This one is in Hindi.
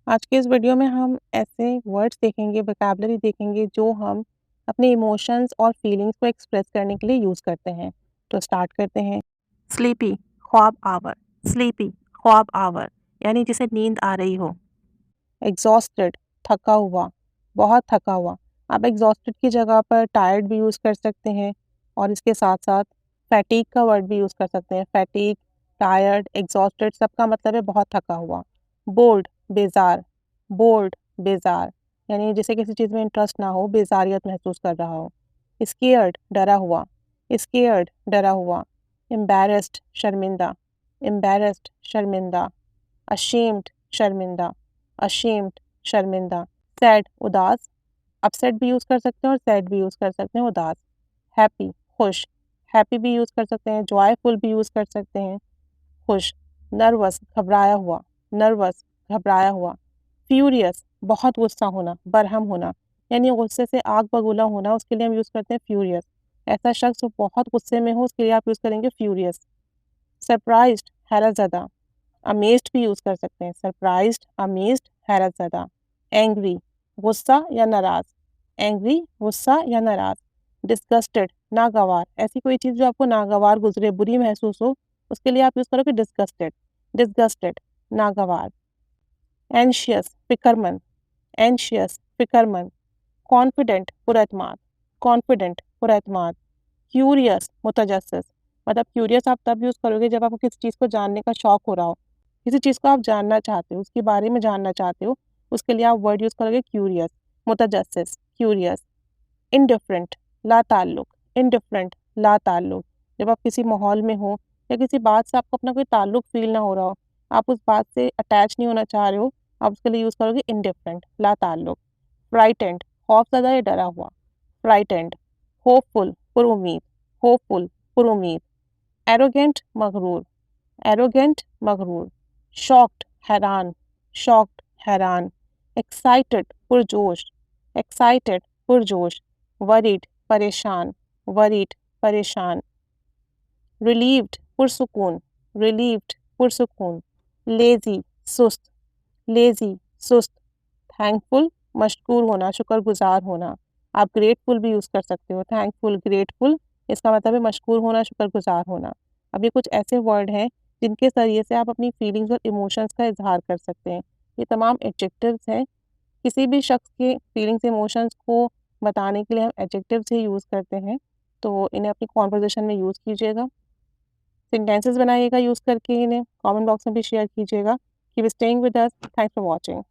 आज के इस वीडियो में हम ऐसे वर्ड्स देखेंगे, वोकैब्युलरी देखेंगे जो हम अपने इमोशंस और फीलिंग्स को एक्सप्रेस करने के लिए यूज़ करते हैं। तो स्टार्ट करते हैं। स्लीपी, ख्वाब आवर। स्लीपी, ख्वाब आवर यानी जिसे नींद आ रही हो। एग्जॉस्टेड, थका हुआ, बहुत थका हुआ। आप एग्जॉस्टेड की जगह पर टायर्ड भी यूज़ कर सकते हैं और इसके साथ साथ फैटीग का वर्ड भी यूज़ कर सकते हैं। फैटीग, टायर्ड, एग्जॉस्टेड सबका मतलब है बहुत थका हुआ। बोल्ड, बेजार, बोर्ड, बेजार यानी जिसे किसी चीज़ में इंटरेस्ट ना हो, बेजारियत महसूस कर रहा हो। स्केयर्ड, डरा हुआ, स्केयर्ड, डरा हुआ। एम्बैरेस्ड, शर्मिंदा, एम्बैरेस्ड, शर्मिंदा। अशेम्ड, शर्मिंदा, अशेम्ड, शर्मिंदा। सैड, उदास, अपसेट भी यूज़ कर सकते हैं और सैड भी यूज़ कर सकते हैं, उदास। हैप्पी, खुश, हैप्पी भी यूज़ कर सकते हैं, जॉयफुल भी यूज़ कर सकते हैं, खुश। नर्वस, घबराया हुआ, नर्वस, घबराया हुआ। फ्यूरियस, बहुत गुस्सा होना, बरहम होना, यानी गुस्से से आग बबूला होना, उसके लिए हम यूज़ करते हैं फ्यूरियस। ऐसा शख्स जो बहुत गुस्से में हो, उसके लिए आप यूज़ करेंगे फ्यूरियस। सरप्राइज्ड, हैरत ज़दा, अमेज़्ड भी यूज़ कर सकते हैं। सरप्राइज्ड, अमेज़्ड, हैरत ज़दा। एंग्री, गुस्सा या नाराज़, एंग्री, गुस्सा या नाराज़। डिस्गस्टेड, नागवार, ऐसी कोई चीज़ जो आपको नागवार गुज़रे, बुरी महसूस हो, उसके लिए आप यूज़ करोगे डिस्गस्टेड, डिस्गस्टेड, नागवार। एंशियस, फ़िक्रमंद, एंशियस, फ़िक्रमंद। कॉन्फिडेंट, पुरएतमाद, कॉन्फिडेंट, पुरएतमाद। क्यूरियस, मुतजस्सिस, मतलब क्यूरियस आप तब यूज़ करोगे जब आपको किसी चीज़ को जानने का शौक हो रहा हो। किसी चीज़ को आप जानना चाहते हो, उसके बारे में जानना चाहते हो, उसके लिए आप वर्ड यूज़ करोगे क्यूरियस, मुतजस्सिस, क्यूरियस। इंडिफरेंट, लाताल्लुक, इंडिफरेंट, लाताल्लुक, जब आप किसी माहौल में हो या किसी बात से आपको अपना कोई ताल्लुक फ़ील ना हो रहा हो, आप उस बात से अटैच नहीं होना चाह रहे हो, आप उसके लिए यूज़ करोगे इंडिफरेंट, लाताल्लुक। फ्राइटेंड, खौफज़दा या डरा हुआ, फ्राइटेंड। होपफुल, पुरुमीद, होपफुल, पुरुमीद। एरोगेंट, मगरूर, एरोगेंट, मगरूर। शॉक्ड, हैरान, शॉक्ड, हैरान। एक्साइटेड, पुरजोश, एक्साइटेड, पुरजोश। वरीड, परेशान, वरीड, परेशान। रिलीव्ड, पुरसुकून, रिलीव्ड, पुरसुकून। लेज़ी, सुस्त, लेज़ी, सुस्त। थैंकफुल, मशकूर होना, शुक्रगुज़ार होना। आप ग्रेटफुल भी यूज़ कर सकते हो, थैंकफुल, ग्रेटफुल, इसका मतलब है मशकूर होना, शुक्रगुज़ार होना। अब ये कुछ ऐसे वर्ड हैं जिनके ज़रिए से आप अपनी फीलिंग्स और इमोशंस का इज़हार कर सकते हैं। ये तमाम एडजेक्टिव्स हैं। किसी भी शख्स के फीलिंग्स, इमोशंस को बताने के लिए हम एडजेक्टिव्स ही यूज़ करते हैं, तो इन्हें अपनी कन्वर्सेशन में यूज़ कीजिएगा। सेंटेंसेस बनाइएगा यूज़ करके इन्हें, कमेंट बॉक्स में भी शेयर कीजिएगा। Keep staying with us, thanks for watching.